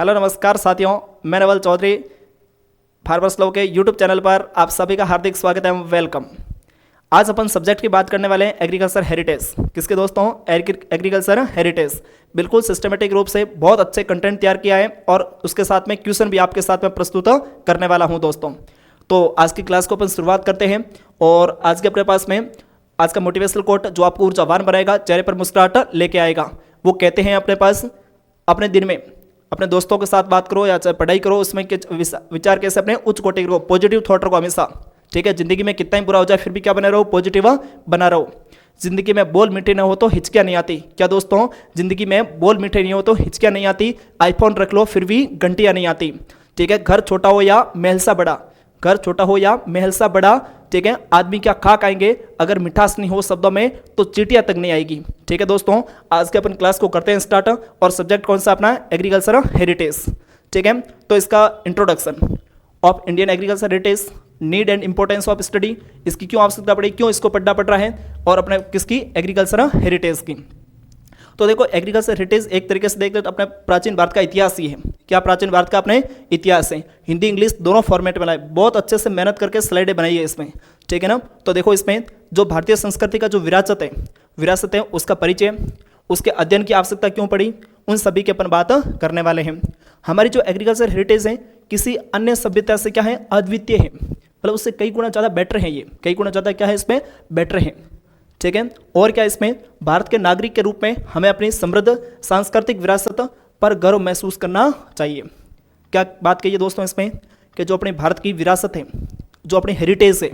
Hello नमस्कार साथियों, मैं नवल चौधरी फार्मर्स लॉ के यूट्यूब चैनल पर आप सभी का हार्दिक स्वागत है। वेलकम। आज अपन सब्जेक्ट की बात करने वाले हैं एग्रीकल्चर हेरिटेज। किसके दोस्तों? Agriculture heritage. बिल्कुल सिस्टमेटिक रूप से बहुत अच्छे कंटेंट तैयार किया है और उसके साथ में क्वेश्चन भी आपके साथ में प्रस्तुत करने वाला हूं दोस्तों। तो आज की क्लास को अपन शुरुआत करते हैं और आज के अपने पास में आज का मोटिवेशनल कोट जो आपको ऊर्जावान बनाएगा, चेहरे पर मुस्कुराहट लेके आएगा। वो कहते हैं अपने पास, अपने दिन में अपने दोस्तों के साथ बात करो या चाहे पढ़ाई करो, उसमें विचार कैसे अपने उच्च कोटि को पॉजिटिव थॉट रखो हमेशा। ठीक है, जिंदगी में कितना ही बुरा हो जाए फिर भी क्या बने रहो? पॉजिटिव बना रहो। जिंदगी में बोल मीठे ना हो तो हिचकियां नहीं आती। क्या दोस्तों? जिंदगी में बोल मीठे नहीं हो तो हिचकियां नहीं आती। आईफोन रख लो फिर भी घंटियां नहीं आती। ठीक है, घर छोटा हो या महल सा बड़ा, घर छोटा हो या महल सा बड़ा, ठीक है, आदमी क्या खा खाएंगे, अगर मिठास नहीं हो शब्दों में तो चीटियां तक नहीं आएगी। ठीक है दोस्तों, आज के अपन क्लास को करते हैं स्टार्ट और सब्जेक्ट कौन सा अपना? Agriculture heritage. ठीक है, तो इसका introduction of Indian agriculture heritage, need and importance of study, इसकी क्यों आवश्यकता पड़ी, क्यों इसको पढ़ना पड़ रहा है, और अपने किसकी? एग्रीकल्चर हेरिटेज की। तो देखो, एग्रीकल्चर हेरिटेज एक तरीके से देखते तो अपने प्राचीन भारत का इतिहास ही है। क्या प्राचीन भारत का अपने इतिहास है? हिंदी इंग्लिश दोनों फॉर्मेट में बनाए, बहुत अच्छे से मेहनत करके स्लाइडें बनाई है इसमें। ठीक है ना? तो देखो, इसमें जो भारतीय संस्कृति का जो विरासत है उसका परिचय, उसके अध्ययन की आवश्यकता क्यों पड़ी, उन सभी की अपन बात करने वाले हैं। हमारी जो एग्रीकल्चर हेरिटेज है किसी अन्य सभ्यता से क्या है? अद्वितीय है, मतलब उससे कई गुना ज़्यादा बेटर है। ये कई गुना ज़्यादा क्या है इसमें? बेटर है। ठीक है, और क्या इसमें भारत के नागरिक के रूप में हमें अपनी समृद्ध सांस्कृतिक विरासत पर गर्व महसूस करना चाहिए। क्या बात कही है दोस्तों इसमें? कि जो अपने भारत की विरासत है, जो अपनी हेरिटेज है,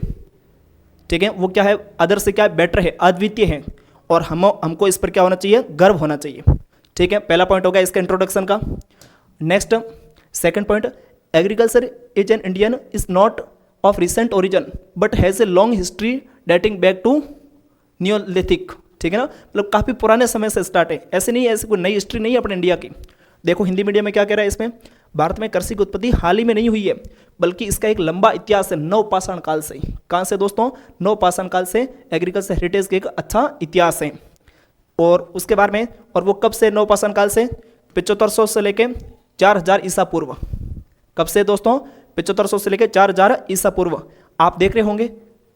ठीक है, वो क्या है? अदर से क्या है? बेटर है, अद्वितीय है, और हमको इस पर क्या होना चाहिए? गर्व होना चाहिए। ठीक है, पहला पॉइंट हो गया इसका इंट्रोडक्शन का। Next second point, agriculture is an Indian is not of recent origin but has a long history dating back to neolithic. ठीक है ना, मतलब काफ़ी पुराने समय से स्टार्ट है, ऐसे नहीं है, ऐसी कोई नई हिस्ट्री नहीं है अपने इंडिया की। देखो हिंदी मीडियम में क्या कह रहा है इसमें? भारत में कृषि की उत्पत्ति हाल ही में नहीं हुई है, बल्कि इसका एक लंबा इतिहास है नवपाषाण काल से। कहाँ से दोस्तों? नवपाषाण काल से एग्रीकल्चर हेरिटेज का एक अच्छा इतिहास है। और उसके बारे में, और वो कब से? नवपाषाण काल से 7500 से लेके 4000 ईसा पूर्व। कब से दोस्तों? 7500 से लेके 4000 ईसा पूर्व। आप देख रहे होंगे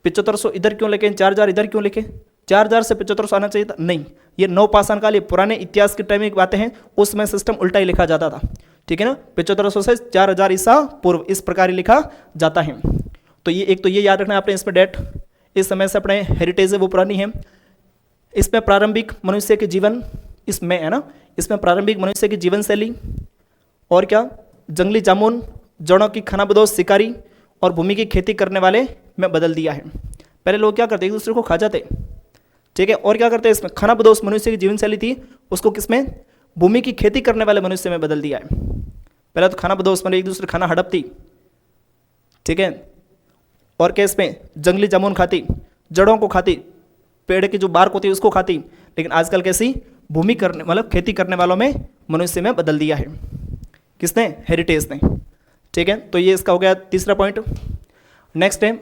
7500 इधर क्यों लेके, 4000 इधर क्यों लेके? 4000 से 7500 आना चाहिए था, नहीं, ये नवपाषाण काल, ये पुराने इतिहास की टाइम की बातें हैं, उसमें सिस्टम उल्टा ही लिखा जाता था। ठीक है ना, 7500 से 4000 ईसा पूर्व इस प्रकार ही लिखा जाता है। तो ये एक तो ये याद रखना है आपने इसमें डेट, इस समय से अपने हेरिटेज है वो पुरानी है। इसमें प्रारंभिक मनुष्य के जीवन, इसमें है ना, इसमें प्रारंभिक मनुष्य की जीवन शैली और क्या? जंगली जामुन, जड़ों की खानाबदोश शिकारी और भूमि की खेती करने वाले में बदल दिया है। पहले लोग क्या करते? एक दूसरे को खा जाते। ठीक है, और क्या करते हैं इसमें? खानाबदोश मनुष्य की जीवन शैली थी, उसको किसमें? भूमि की खेती करने वाले मनुष्य में बदल दिया है। पहले तो खानाबदोश मतलब एक दूसरे खाना हड़पती। ठीक है, और क्या इसमें? जंगली जामुन खाती, जड़ों को खाती, पेड़ की जो बार्क होती है उसको खाती। लेकिन आजकल कैसी? भूमि करने मतलब खेती करने वालों में मनुष्य में बदल दिया है। किसने? हेरिटेज ने। ठीक है, तो ये इसका हो गया तीसरा पॉइंट। नेक्स्ट है,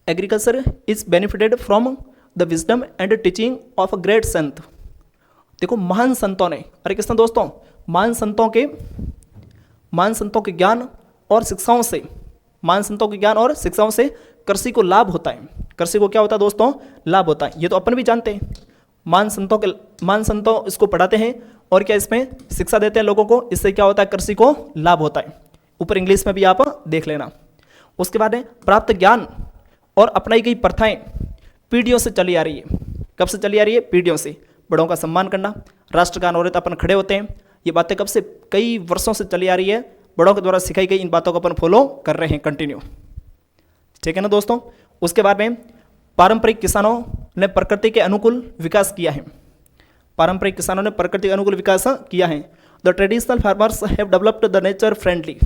agriculture is benefited from the wisdom and teaching of a great संत। देखो महान संतों ने, अरे किसने दोस्तों? महान संतों के ज्ञान और शिक्षाओं से, महान संतों के ज्ञान और शिक्षाओं से कृषि को लाभ होता है। कृषि को क्या होता है दोस्तों? लाभ होता है। ये तो अपन भी जानते हैं। महान संतों इसको पढ़ाते हैं और क्या इसमें शिक्षा देते हैं लोगों को, इससे क्या होता है? कृषि को लाभ होता है। ऊपर इंग्लिश में भी आप देख लेना। उसके बाद है प्राप्त ज्ञान और अपनाई गई प्रथाएं पीढ़ियों से चली आ रही है। कब से चली आ रही है? पीढ़ियों से। बड़ों का सम्मान करना, राष्ट्रगान हो रहे तो अपन खड़े होते हैं, ये बातें कब से? कई वर्षों से चली आ रही है, बड़ों के द्वारा सिखाई गई इन बातों को अपन फॉलो कर रहे हैं कंटिन्यू। ठीक है ना दोस्तों? उसके बाद में पारंपरिक किसानों ने प्रकृति के अनुकूल विकास किया है। पारंपरिक किसानों ने प्रकृति के अनुकूल विकास किया है। The traditional farmers have developed the nature friendly.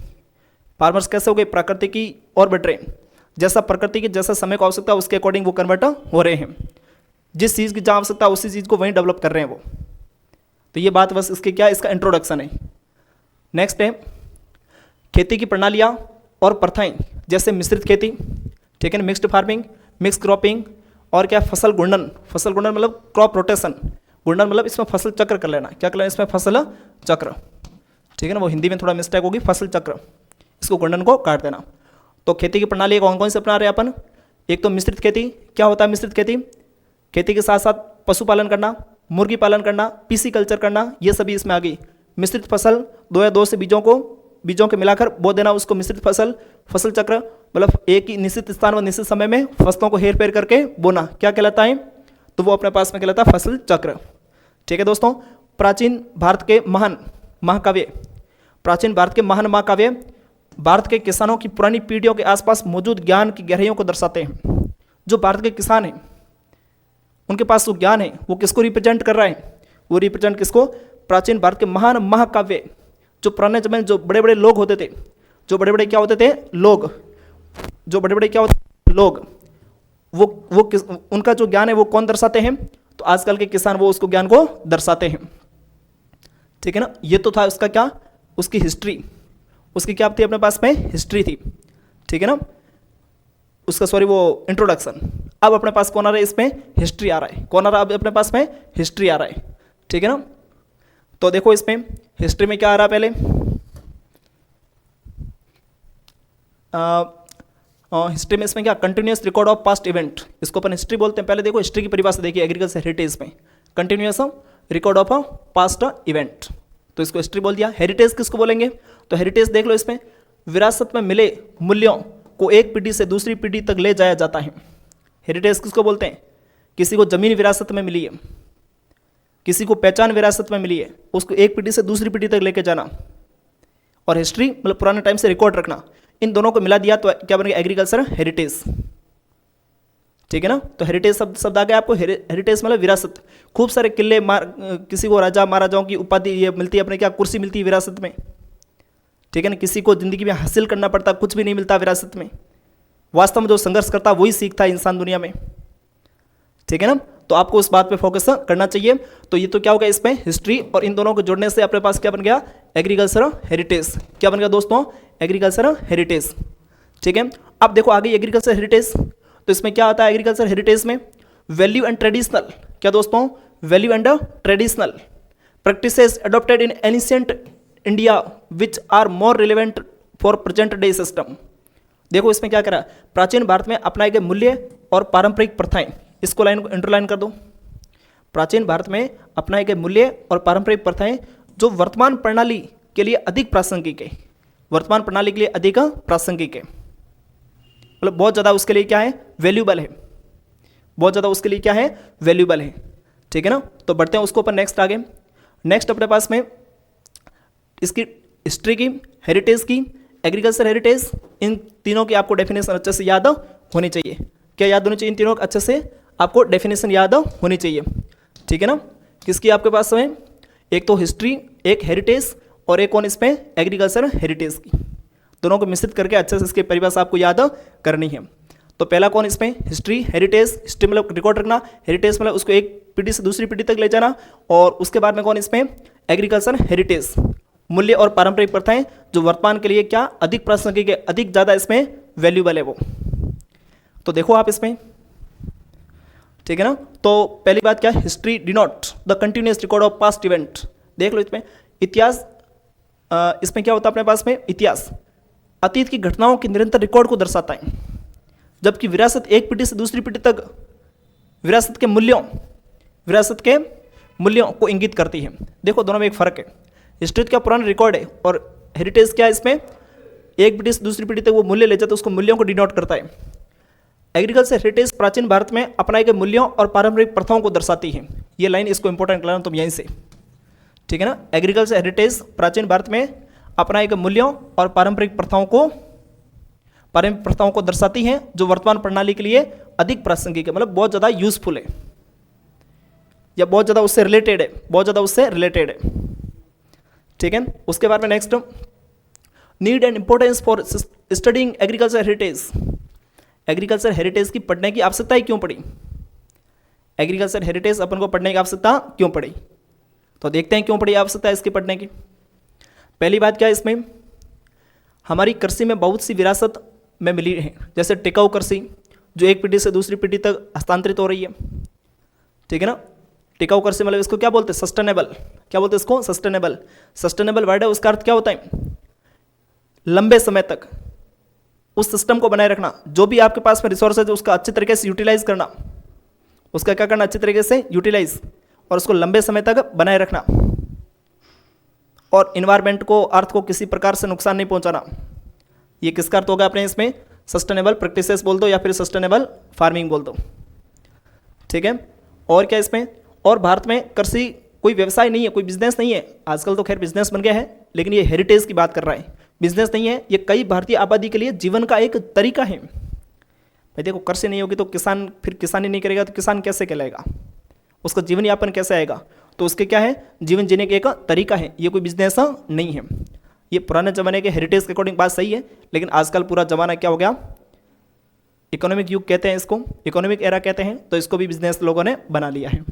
Farmers कैसे हो गए? प्रकृति की और बढ़ रहे हैं, जैसा प्रकृति की जैसा समय को आवश्यकता उसके अकॉर्डिंग वो कन्वर्ट हो रहे हैं। जिस चीज़ की जहाँ आवश्यकता उसी चीज़ को वहीं डेवलप कर रहे हैं वो। तो ये बात बस इसके क्या? इसका इंट्रोडक्शन है। नेक्स्ट है खेती की प्रणालियाँ और प्रथाएं, जैसे मिश्रित खेती, ठीक है, मिक्स्ड फार्मिंग, मिक्स क्रॉपिंग, और क्या? फसल गुणन। फसल गुणन मतलब क्रॉप रोटेशन, गुणन मतलब इसमें फसल चक्र कर लेना। क्या कर लेना? इसमें फसल चक्र। ठीक है ना, वो हिंदी में थोड़ा मिस्टेक होगी, फसल चक्र, इसको गुणन को काट देना। तो खेती की प्रणाली कौन कौन से अपना रहे हैं अपन? एक तो मिश्रित खेती। क्या होता है मिश्रित खेती? खेती के साथ साथ पशुपालन करना, मुर्गी पालन करना, पीसी कल्चर करना, ये सभी इसमें आ गई। मिश्रित फसल, 2 या 2 से बीजों के मिलाकर बो देना, उसको मिश्रित फसल। फसल चक्र मतलब एक ही निश्चित स्थान व निश्चित समय में फसलों को हेर फेर करके बोना, क्या कहलाता है? तो वो अपने पास में कहलाता है फसल चक्र। ठीक है दोस्तों, प्राचीन भारत के महान महाकाव्य, प्राचीन भारत के महान महाकाव्य भारत के किसानों की पुरानी पीढ़ियों के आसपास मौजूद ज्ञान की गहराइयों को दर्शाते हैं। जो भारत के किसान हैं उनके पास जो ज्ञान है वो किसको रिप्रेजेंट कर रहा है? वो रिप्रेजेंट किसको? प्राचीन भारत के महान महाकाव्य। जो पुराने समय में जो बड़े बड़े लोग होते थे, जो बड़े बड़े क्या होते थे? लोग। जो बड़े बड़े क्या होते थे? लोग। उनका जो ज्ञान है वो कौन दर्शाते हैं? तो आजकल के किसान वो उसको ज्ञान को दर्शाते हैं। ठीक है ना, ये तो था उसका क्या, उसकी हिस्ट्री, उसकी क्या थी अपने पास में? हिस्ट्री थी। ठीक है ना, उसका सॉरी वो इंट्रोडक्शन। अब अपने पास कौन आ रहा है? इसमें हिस्ट्री आ रहा है। कौन आ रहा है अब अपने पास में? हिस्ट्री आ रहा है। ठीक है ना, तो देखो इसमें हिस्ट्री में क्या आ रहा है पहले? हिस्ट्री में इसमें क्या? Continuous record of past event, इसको अपन हिस्ट्री बोलते हैं। पहले देखो हिस्ट्री की परिभाषा देखिए एग्रीकल्चर हेरिटेज में, continuous record of past event, तो इसको हिस्ट्री बोल दिया। हेरिटेज किसको बोलेंगे? तो हेरिटेज देख लो, इसमें विरासत में मिले मूल्यों को एक पीढ़ी से दूसरी पीढ़ी तक ले जाया जाता है। हेरिटेज किसको बोलते हैं? किसी को जमीन विरासत में मिली है, किसी को पहचान विरासत में मिली है, उसको एक पीढ़ी से दूसरी पीढ़ी तक लेके जाना, और हिस्ट्री मतलब पुराने टाइम से रिकॉर्ड रखना, इन दोनों को मिला दिया तो क्या बन गया? Agriculture heritage. ठीक है ना, तो हेरिटेज शब्द आ गया आपको। हेरिटेज मतलब विरासत। खूब सारे किले, किसी को राजा महाराजाओं की उपाधि ये मिलती है अपने, क्या कुर्सी मिलती है विरासत में। ठीक है ना, किसी को जिंदगी में हासिल करना पड़ता, कुछ भी नहीं मिलता विरासत में। वास्तव में जो संघर्ष करता वही सीखता है इंसान दुनिया में। ठीक है ना, तो आपको उस बात पे फोकस करना चाहिए। तो ये तो क्या होगा इसमें? हिस्ट्री, और इन दोनों को जोड़ने से अपने पास क्या बन गया? Agriculture heritage. क्या बन गया दोस्तों? Agriculture heritage. ठीक है, अब देखो आगे एग्रीकल्चर हेरिटेज, तो इसमें क्या आता है एग्रीकल्चर हेरिटेज में? Value and traditional. क्या दोस्तों? Value and traditional practices adopted in ancient India which are more relevant for present day system. देखो इसमें क्या करा? प्राचीन भारत में अपनाए गए मूल्य और पारंपरिक प्रथाएं, इसको लाइन इंटरलाइन कर दो। प्राचीन भारत में अपनाए गए मूल्य और पारंपरिक प्रथाएं जो वर्तमान प्रणाली के लिए अधिक प्रासंगिक है, वर्तमान प्रणाली के लिए अधिक प्रासंगिक है, मतलब बहुत ज़्यादा उसके लिए क्या है? वैल्यूबल है, बहुत ज़्यादा उसके लिए क्या है? वैल्यूबल है। ठीक है ना, तो बढ़ते हैं उसको अपन नेक्स्ट आगे। नेक्स्ट अपने पास में इसकी हिस्ट्री की, हेरिटेज की, एग्रीकल्चर हेरिटेज, इन तीनों की आपको डेफिनेशन अच्छे से याद होनी चाहिए। क्या याद होनी चाहिए? इन तीनों अच्छे से आपको डेफिनेशन याद होनी चाहिए। ठीक है ना, किसकी आपके पास में? एक तो हिस्ट्री, एक हेरिटेज, और एक कौन इसमें? एग्रीकल्चर हेरिटेज की। दोनों को मिश्रित करके अच्छे से इसकी परिभाषा आपको याद करनी है। तो पहला कौन इसमें? History, heritage. हिस्ट्री मतलब रिकॉर्ड रखना, हेरिटेज मतलब उसको एक पीढ़ी से दूसरी पीढ़ी तक ले जाना, और उसके बाद में कौन इसमें? एग्रीकल्चर हेरिटेज, मूल्य और पारंपरिक प्रथाएं जो वर्तमान के लिए क्या? अधिक प्रासंगिक है, अधिक ज़्यादा इसमें वैल्यूबल है वो। तो देखो आप इसमें, ठीक है ना, तो पहली बात क्या? History denote the continuous record of past event. देख लो इसमें इतिहास, इसमें क्या होता है अपने पास में? इतिहास अतीत की घटनाओं के निरंतर रिकॉर्ड को दर्शाता है, जबकि विरासत एक पीढ़ी से दूसरी पीढ़ी तक विरासत के मूल्यों को इंगित करती है। देखो दोनों में एक फर्क है। हिस्ट्री क्या पुराना रिकॉर्ड है, और हेरिटेज क्या है? इसमें एक पीढ़ी से दूसरी पीढ़ी तक वो मूल्य ले जाता है, उसको मूल्यों को डिनोट करता है। एग्रीकल्चर हेरिटेज प्राचीन भारत में अपनाए गए मूल्यों और पारंपरिक प्रथाओं को दर्शाती है। ये लाइन इसको इंपॉर्टेंट करना तुम यहीं से, ठीक है ना। एग्रीकल्चर हेरिटेज प्राचीन भारत में अपनाए गए मूल्यों और पारंपरिक प्रथाओं को दर्शाती हैं जो वर्तमान प्रणाली के लिए अधिक प्रासंगिक है, मतलब बहुत ज़्यादा यूजफुल है या बहुत ज़्यादा उससे रिलेटेड है, ठीक है। उसके बाद में next, need and importance for studying agriculture heritage. Agriculture heritage की पढ़ने की आवश्यकता क्यों पड़ी? एग्रीकल्चर हेरिटेज अपन को पढ़ने की आवश्यकता क्यों पड़ी? तो देखते हैं क्यों पड़ी आवश्यकता इसकी पढ़ने की। पहली बात क्या है इसमें, हमारी कृषि में बहुत सी विरासत में मिली है, जैसे टिकाऊ कृषि जो एक पीढ़ी से दूसरी पीढ़ी तक हस्तांतरित हो रही है, ठीक है ना। टिकाऊ कृषि मतलब इसको क्या बोलते हैं? सस्टेनेबल। क्या बोलते हैं इसको? सस्टेनेबल। सस्टेनेबल वर्ड है, उसका अर्थ क्या होता है? लंबे समय तक उस सिस्टम को बनाए रखना, जो भी आपके पास में रिसोर्स है उसका अच्छे तरीके से यूटिलाइज करना, उसका क्या करना? अच्छे तरीके से यूटिलाइज, और उसको लंबे समय तक बनाए रखना, और इन्वायरमेंट को, अर्थ को किसी प्रकार से नुकसान नहीं पहुंचाना। ये किसका अर्थ होगा अपने इसमें? सस्टेनेबल प्रैक्टिसेस बोल दो या फिर सस्टेनेबल फार्मिंग बोल दो। ठीक है। और क्या इसमें? और भारत में कृषि कोई व्यवसाय नहीं है, कोई बिजनेस नहीं है। आजकल तो खैर बिजनेस बन गया है, लेकिन ये हेरिटेज की बात कर रहा है, बिजनेस नहीं है। ये कई भारतीय आबादी के लिए जीवन का एक तरीका है। भाई देखो, कृषि नहीं होगी तो किसान, फिर किसानी नहीं करेगा तो किसान कैसे कहलाएगा? उसका जीवन यापन कैसे आएगा? तो उसके क्या है? जीवन जीने का एक तरीका है, ये कोई बिजनेस नहीं है। ये पुराने ज़माने के हेरिटेज के अकॉर्डिंग बात सही है, लेकिन आजकल पूरा ज़माना क्या हो गया? इकोनॉमिक युग कहते हैं इसको, इकोनॉमिक एरा कहते हैं, तो इसको भी बिजनेस लोगों ने बना लिया है।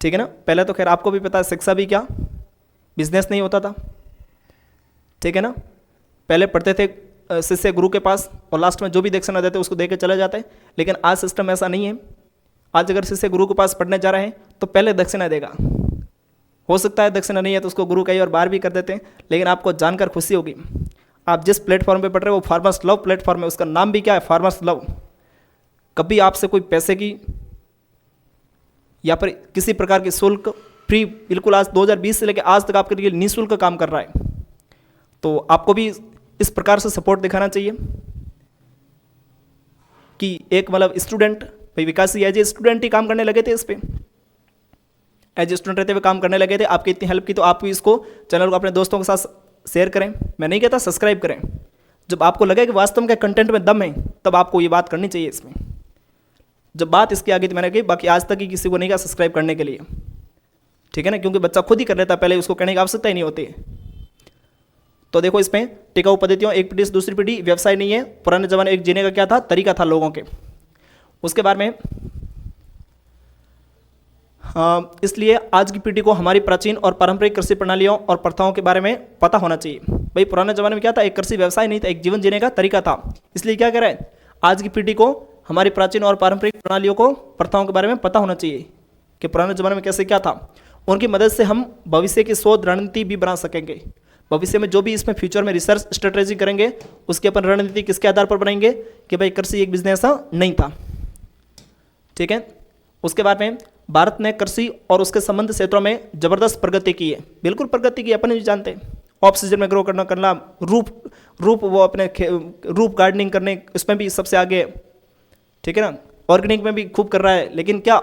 ठीक है ना। पहले तो खैर आपको भी पता है, शिक्षा भी क्या बिजनेस नहीं होता था। ठीक है ना। पहले पढ़ते थे शिष्य गुरु के पास, और लास्ट में जो भी दक्षिणा देते उसको दे के चले जाते हैं, लेकिन आज सिस्टम ऐसा नहीं है। आज अगर शिष्य गुरु के पास पढ़ने जा रहे हैं तो पहले दक्षिणा देगा। हो सकता है दक्षिणा नहीं है तो उसको गुरु कई और बार भी कर देते हैं, लेकिन आपको जानकर खुशी होगी, आप जिस प्लेटफॉर्म पे पढ़ रहे हो वो फार्मर्स लव प्लेटफॉर्म है, उसका नाम भी क्या है? Farmers love. कभी आपसे कोई पैसे की या फिर किसी प्रकार की शुल्क फ्री, बिल्कुल आज 2020 से लेकर आज तक आपके लिए निःशुल्क काम कर रहा है। तो आपको भी इस प्रकार से सपोर्ट दिखाना चाहिए कि एक मतलब स्टूडेंट, भाई विकास जी एज ए स्टूडेंट ही काम करने लगे थे, इस पर एज ए स्टूडेंट रहते हुए काम करने लगे थे। आपकी इतनी हेल्प की तो आप भी इसको, चैनल को अपने दोस्तों के साथ शेयर करें। मैं नहीं कहता सब्सक्राइब करें। जब आपको लगे कि वास्तव में कंटेंट में दम है, तब आपको ये बात करनी चाहिए इसमें। जब बात इसकी आगे तो मैंने कही, बाकी आज तक ही किसी को नहीं कहा सब्सक्राइब करने के लिए। ठीक है ना, क्योंकि बच्चा खुद ही कर लेता है, पहले उसको कहने की आवश्यकता ही नहीं होती। तो देखो इसमें टिकाऊ पद्धतियों, एक पीढ़ी से दूसरी पीढ़ी, व्यवसाय नहीं है। पुराने जमाने एक जीने का क्या था? तरीका था लोगों के। उसके बारे में इसलिए आज की पीढ़ी को हमारी प्राचीन और पारंपरिक कृषि प्रणालियों और प्रथाओं के बारे में पता होना चाहिए। भाई पुराने जमाने में क्या था? एक कृषि व्यवसाय नहीं था, एक जीवन जीने का तरीका था। इसलिए क्या कह रहा है? आज की पीढ़ी को हमारी प्राचीन और पारंपरिक प्रणालियों को, प्रथाओं के बारे में पता होना चाहिए कि पुराने जमाने में कैसे क्या था। उनकी मदद से हम भविष्य की शोध रणनीति भी बना सकेंगे। भविष्य में जो भी इसमें फ्यूचर में रिसर्च स्ट्रेटेजी करेंगे, उसकी अपन रणनीति किसके आधार पर बनाएंगे कि भाई कृषि एक बिजनेस नहीं था। ठीक है। उसके बाद में भारत ने कृषि और उसके संबंध क्षेत्रों में जबरदस्त प्रगति की है। बिल्कुल प्रगति की, अपन भी जानते हैं। ऑफ सीजन में ग्रो करना, रूप वो अपने रूप गार्डनिंग करने, इसमें भी सबसे आगे। ठीक है ना। ऑर्गेनिक में भी खूब कर रहा है, लेकिन क्या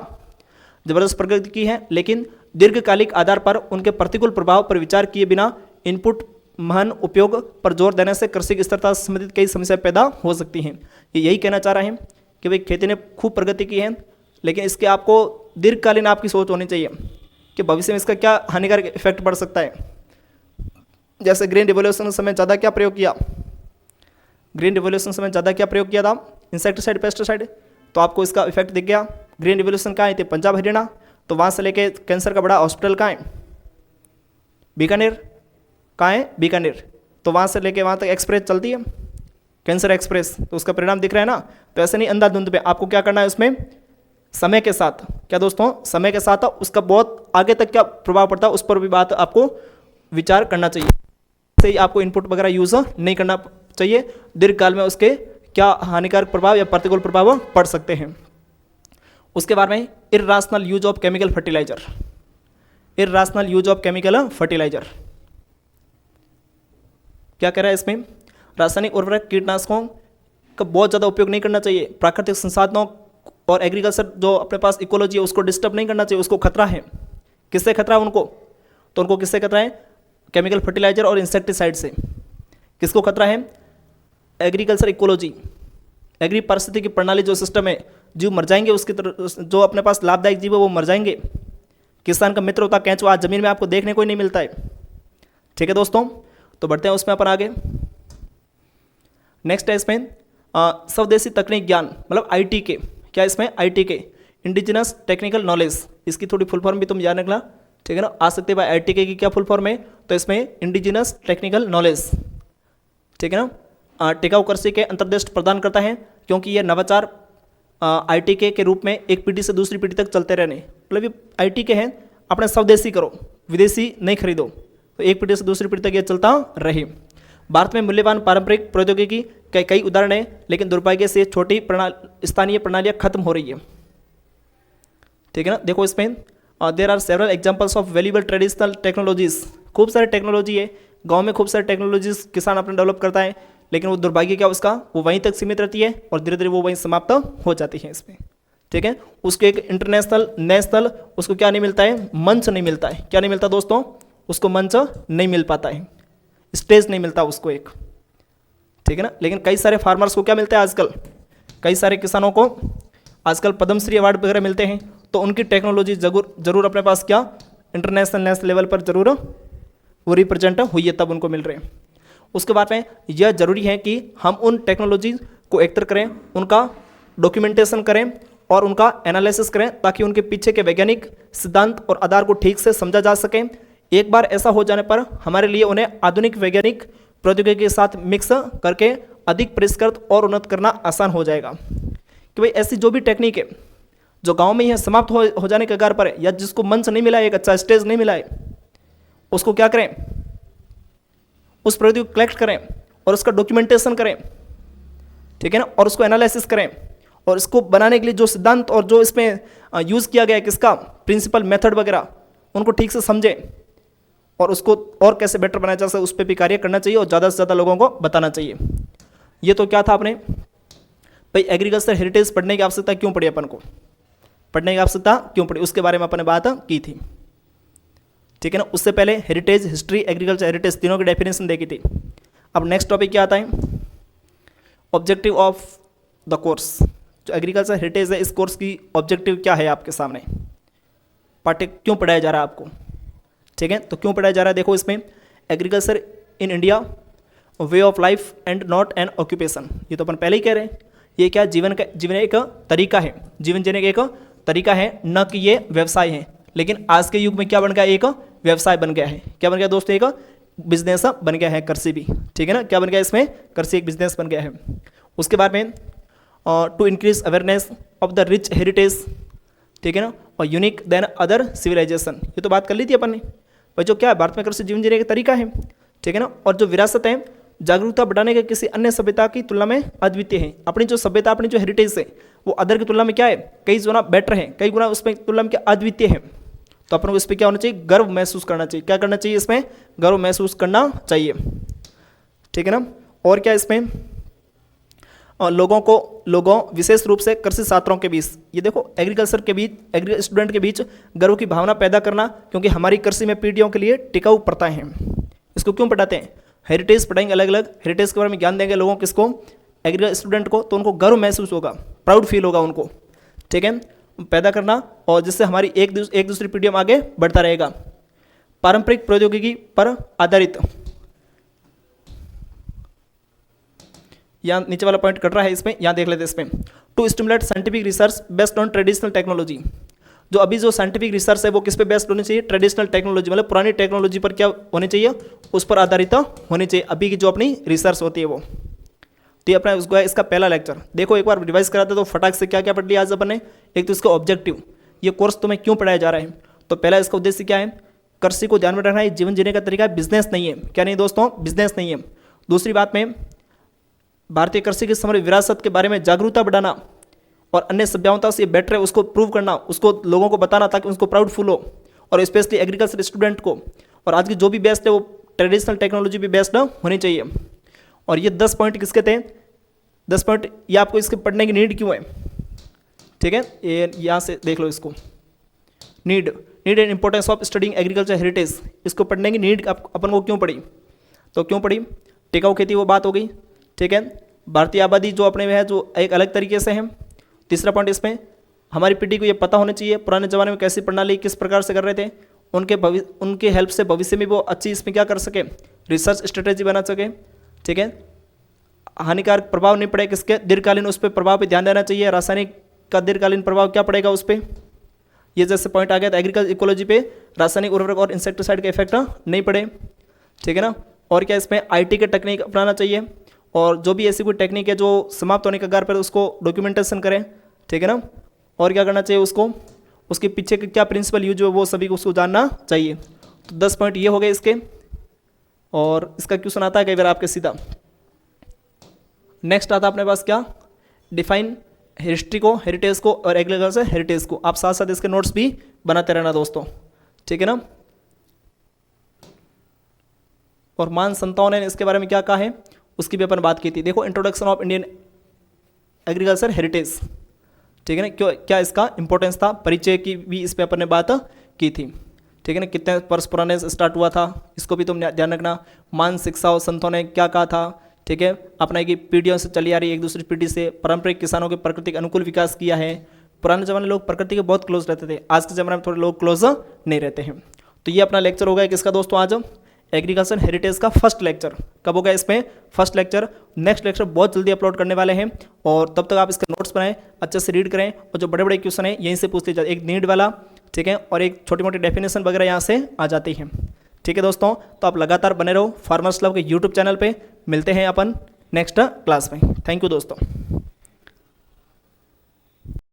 जबरदस्त प्रगति की है। लेकिन दीर्घकालिक आधार पर उनके प्रतिकूल प्रभाव पर विचार किए बिना इनपुट महान उपयोग पर जोर देने से कृषि की स्थिरता से संबंधित कई समस्याएं पैदा हो सकती हैं। ये यही कहना चाह रहे हैं कि भाई खेती ने खूब प्रगति की है, लेकिन इसके आपको दीर्घकालीन आपकी सोच होनी चाहिए कि भविष्य में इसका क्या हानिकारक इफेक्ट पड़ सकता है। जैसे ग्रीन रिवोल्यूशन समय ज़्यादा क्या प्रयोग किया? ग्रीन रिवोल्यूशन समय ज़्यादा क्या प्रयोग किया था? Insecticide, pesticide. तो आपको इसका इफेक्ट दिख गया। ग्रीन रिवोल्यूशन कहाँ आई थी? पंजाब हरियाणा। तो वहाँ से लेके कैंसर का बड़ा हॉस्पिटल कहाँ है? बीकानेर। कहाँ है? बीकानेर। तो वहाँ से लेके वहाँ तक एक्सप्रेस चलती है, कैंसर एक्सप्रेस। तो उसका परिणाम दिख रहा है ना। तो ऐसे नहीं अंधाधुंध पे आपको क्या करना है उसमें, समय के साथ, क्या दोस्तों, समय के साथ उसका बहुत आगे तक क्या प्रभाव पड़ता है उस पर भी बात आपको विचार करना चाहिए। से ही आपको इनपुट वगैरह यूज नहीं करना चाहिए। दीर्घकाल में उसके क्या हानिकारक प्रभाव या प्रतिकूल प्रभाव पड़ सकते हैं। उसके बारे में irrational use of chemical fertiliser. Irrational use of chemical fertiliser क्या कह रहा है इसमें? रासायनिक उर्वरक, कीटनाशकों का बहुत ज़्यादा उपयोग नहीं करना चाहिए। प्राकृतिक संसाधनों और एग्रीकल्चर जो अपने पास इकोलॉजी है उसको डिस्टर्ब नहीं करना चाहिए। उसको खतरा है। किससे खतरा है उनको? तो उनको किससे खतरा है? केमिकल फर्टिलाइजर और इंसेक्टिसाइड से। किसको खतरा है? एग्रीकल्चर इकोलॉजी, एग्री पारिस्थितिकी प्रणाली जो सिस्टम है, जीव मर जाएंगे उसकी तरह। जो अपने पास लाभदायक जीव है वो मर जाएंगे। किसान का मित्र होता कैंचुआ आज जमीन में आपको देखने को ही नहीं मिलता है। ठीक है दोस्तों, तो बढ़ते हैं उसमें अपन आगे। नेक्स्ट है इसमें स्वदेशी तकनीक ज्ञान, मतलब आईटी के। क्या इसमें? आईटी के, इंडिजिनस टेक्निकल नॉलेज। इसकी थोड़ी फुल फॉर्म भी तुम जान रखना। ठीक है ना। आ सकते भाई आईटी के की क्या फुल फॉर्म है? तो इसमें इंडिजिनस टेक्निकल नॉलेज। ठीक है ना। टिकाऊ कृषि के अंतर्दृष्टि प्रदान करता है, क्योंकि यह नवाचार आईटी के रूप में एक पीढ़ी से दूसरी पीढ़ी तक चलते रहने, मतलब ये आईटी के हैं, अपने स्वदेशी करो, विदेशी नहीं खरीदो, तो एक पीढ़ी से दूसरी पीढ़ी तक ये चलता रहे। भारत में मूल्यवान पारंपरिक प्रौद्योगिकी के कई उदाहरण हैं, लेकिन दुर्भाग्य से छोटी स्थानीय प्रणालियाँ खत्म हो रही है। ठीक है ना, देखो इसमें there are several examples of valuable traditional technologies. खूब सारे टेक्नोलॉजी है, गांव में खूब सारे टेक्नोलॉजीज किसान अपने डेवलप करता है, लेकिन वो दुर्भाग्य क्या उसका, वो वहीं तक सीमित रहती है और धीरे धीरे वो वहीं समाप्त हो जाती है इसमें। ठीक है, उसको एक इंटरनेशनल नेशनल उसको क्या नहीं मिलता है, मंच नहीं मिलता है। क्या नहीं मिलता दोस्तों, उसको मंच नहीं मिल पाता है, स्टेज नहीं मिलता उसको एक। ठीक है ना, लेकिन कई सारे फार्मर्स को क्या मिलता है आजकल, कई सारे किसानों को आजकल पद्मश्री अवार्ड वगैरह मिलते हैं, तो उनकी टेक्नोलॉजी जरूर अपने पास क्या इंटरनेशनल नेशनल लेवल पर जरूर वो रिप्रेजेंट हुई है, तब उनको मिल रहे हैं। उसके बाद में यह जरूरी है कि हम उन टेक्नोलॉजी को एकत्र करें, उनका डॉक्यूमेंटेशन करें और उनका एनालिसिस करें, ताकि उनके पीछे के वैज्ञानिक सिद्धांत और आधार को ठीक से समझा जा सके। एक बार ऐसा हो जाने पर हमारे लिए उन्हें आधुनिक वैज्ञानिक प्रौद्योगिकी के साथ मिक्स करके अधिक परिष्कृत और उन्नत करना आसान हो जाएगा। कि भाई ऐसी जो भी टेक्निक है जो गांव में ही समाप्त हो जाने के कगार पर है, या जिसको मंच नहीं मिला है, एक अच्छा स्टेज नहीं मिला है, उसको क्या करें, उस प्रौद्योगिकी को कलेक्ट करें और उसका डॉक्यूमेंटेशन करें। ठीक है ना, और उसको एनालिसिस करें और इसको बनाने के लिए जो सिद्धांत और जो इसमें यूज़ किया गया है, किसका प्रिंसिपल मेथड वगैरह, उनको ठीक से समझें और उसको और कैसे बेटर बनाया जा सके उस पर भी कार्य करना चाहिए और ज़्यादा से ज़्यादा लोगों को बताना चाहिए। ये तो क्या था आपने भाई, एग्रीकल्चर हेरिटेज पढ़ने की आवश्यकता क्यों पड़ी, अपन को पढ़ने की आवश्यकता क्यों पड़ी, उसके बारे में अपन ने बात की थी। ठीक है ना, उससे पहले हेरिटेज, हिस्ट्री, एग्रीकल्चर हेरिटेज तीनों की डेफिनेशन देखी थी। अब नेक्स्ट टॉपिक क्या आता है, ऑब्जेक्टिव ऑफ द कोर्स। जो एग्रीकल्चर हेरिटेज है, इस कोर्स की ऑब्जेक्टिव क्या है आपके सामने, पाठ्य क्यों पढ़ाया जा रहा है आपको। ठीक है, तो क्यों पढ़ाया जा रहा है, देखो इसमें agriculture in India way of life and not an occupation. ये तो अपन पहले ही कह रहे हैं, ये क्या जीवन एक तरीका है, जीवन जीने का एक तरीका है, न कि ये व्यवसाय है। लेकिन आज के युग में क्या बन गया, एक व्यवसाय बन गया है। क्या बन गया दोस्तों, एक बिजनेस बन गया है, कृषि भी। ठीक है ना, क्या बन गया इसमें, कृषि एक बिजनेस बन गया है। उसके बाद में to increase awareness of the rich heritage. ठीक है ना, और यूनिक देन अदर सिविलाइजेशन। ये तो बात कर ली थी अपन ने भाई, जो क्या है भारत में कृषि जीवन जीने का तरीका है। ठीक है ना, और जो विरासत है जागरूकता बढ़ाने के किसी अन्य सभ्यता की तुलना में अद्वितीय है। अपनी जो सभ्यता, अपनी जो हेरिटेज है, वो अदर की तुलना में क्या है, कई गुना बेटर है, कई गुना उसमें तुलना में क्या अद्वितीय है। तो अपन को इस पर क्या होना चाहिए, गर्व महसूस करना चाहिए। क्या करना चाहिए, इसमें गर्व महसूस करना चाहिए। ठीक है ना, और क्या इसमें लोगों विशेष रूप से कृषि छात्रों के बीच, ये देखो एग्रीकल्चर के बीच, एग्री स्टूडेंट के बीच गर्व की भावना पैदा करना, क्योंकि हमारी कृषि में पीढ़ियों के लिए टिकाऊ प्रथाएं हैं। इसको क्यों पढ़ाते हैं, हेरिटेज पढ़ाएंगे, अलग अलग हेरिटेज के बारे में ज्ञान देंगे लोगों किसको, एग्रीकल्चर स्टूडेंट को, तो उनको गर्व महसूस होगा, प्राउड फील होगा उनको। ठीक है, पैदा करना, और जिससे हमारी एक दूसरी पीढ़ी में आगे बढ़ता रहेगा। पारंपरिक प्रौद्योगिकी पर आधारित, यहाँ नीचे वाला पॉइंट कट रहा है इसमें, यहाँ देख लेते हैं इसमें। To stimulate scientific research based on traditional technology. जो अभी जो साइंटिफिक रिसर्च है वो किस पे बेस्ड होनी चाहिए, ट्रेडिशनल टेक्नोलॉजी, मतलब पुरानी टेक्नोलॉजी पर क्या होनी चाहिए, उस पर आधारित होनी चाहिए अभी की जो अपनी रिसर्च होती है वो। तो ये अपना उसको इसका पहला लेक्चर देखो, एक बार रिवाइज कराते तो फटाक से क्या क्या पढ़ लिया आज अपन ने। एक तो इसका ऑब्जेक्टिव, ये कोर्स तुम्हें क्यों पढ़ाया जा रहा है, तो पहला इसका उद्देश्य क्या है, कृषि को ध्यान में रखना है, जीवन जीने का तरीका है, बिजनेस नहीं है। क्या नहीं दोस्तों, बिजनेस नहीं है। दूसरी बात में भारतीय कृषि की समृद्ध विरासत के बारे में जागरूकता बढ़ाना और अन्य सभ्यताओं से बेटर है उसको प्रूव करना, उसको लोगों को बताना ताकि उसको प्राउडफुल हो, और स्पेशली एग्रीकल्चर स्टूडेंट को। और आज की जो भी बेस्ट है वो ट्रेडिशनल टेक्नोलॉजी भी बेस्ट होनी चाहिए। और ये 10 पॉइंट किसके थे, 10 पॉइंट ये आपको इसके पढ़ने की नीड क्यों है। ठीक है, ये यहाँ से देख लो इसको, need and importance of studying agriculture heritage. इसको पढ़ने की नीड अपन को क्यों पड़ी, तो क्यों पड़ी, टिकाऊ खेती वो बात हो गई। ठीक है, भारतीय आबादी जो अपने में है जो एक अलग तरीके से है। तीसरा पॉइंट इसमें हमारी पीढ़ी को ये पता होना चाहिए पुराने ज़माने में कैसी प्रणाली किस प्रकार से कर रहे थे, उनके हेल्प से भविष्य में वो अच्छी इसमें क्या कर सके, रिसर्च स्ट्रेटेजी बना सके। ठीक है, हानिकारक प्रभाव नहीं पड़े किसके, दीर्घकालीन उस पर प्रभाव पे ध्यान देना चाहिए। रासायनिक का दीर्घकालीन प्रभाव क्या पड़ेगा उस पर, ये जैसे पॉइंट आ गया था एग्रीकल्चर इकोलॉजी पे रासायनिक उर्वरक और इंसेक्टिसाइड के इफेक्ट नहीं पड़े। ठीक है ना, और क्या इसमें आईटी के टेक्निक अपनाना चाहिए, और जो भी ऐसी कोई टेक्निक है जो समाप्त होने के कगार पर उसको डॉक्यूमेंटेशन करें। ठीक है ना। और क्या करना चाहिए उसको, उसके पीछे के क्या प्रिंसिपल यूज है वो सभी को उसको जानना चाहिए। तो 10 पॉइंट ये हो गए इसके। और इसका क्वेश्चन आता है कई बार आपके सीधा। नेक्स्ट आता है अपने पास क्या, डिफाइन हिस्ट्री को, हेरिटेज को और एग्रीकल्चर हेरिटेज को। आप साथ साथ इसके नोट्स भी बनाते रहना दोस्तों, ठीक है ना। और मान संताओं ने इसके बारे में क्या कहा है उसकी भी अपन बात की थी। देखो introduction of Indian agriculture heritage, ठीक है ना, क्यों क्या इसका इंपॉर्टेंस था, परिचय की भी इस पे अपन ने बात की थी, ठीक है ना। कितने वर्ष पुराने से स्टार्ट हुआ था इसको भी तुम ध्यान रखना। मान शिक्षा और संतों ने क्या कहा था, ठीक है, अपना की पीढ़ियों से चली आ रही एक दूसरी पीढ़ी से पारंपरिक किसानों के प्राकृतिक अनुकूल विकास किया है। पुराने जमाने लोग प्रकृति के बहुत क्लोज रहते थे, आज के ज़माने में थोड़े लोग क्लोज नहीं रहते हैं। तो ये अपना लेक्चर होगा किसका दोस्तों, आज एग्रीकल्चर हेरिटेज का फर्स्ट लेक्चर। कब होगा इसमें, फर्स्ट लेक्चर। नेक्स्ट लेक्चर बहुत जल्दी अपलोड करने वाले हैं। और तब तक आप इसके नोट्स बनाएं, अच्छे से रीड करें, और जो बड़े बड़े क्वेश्चन हैं यहीं से पूछते जाते, एक नीड वाला, ठीक है, और एक छोटी मोटी डेफिनेशन वगैरह यहाँ से आ जाती हैं, ठीक है दोस्तों। तो आप लगातार बने रहो फार्मर्स लव के यूट्यूब चैनल पर। मिलते हैं अपन नेक्स्ट क्लास में। थैंक यू दोस्तों।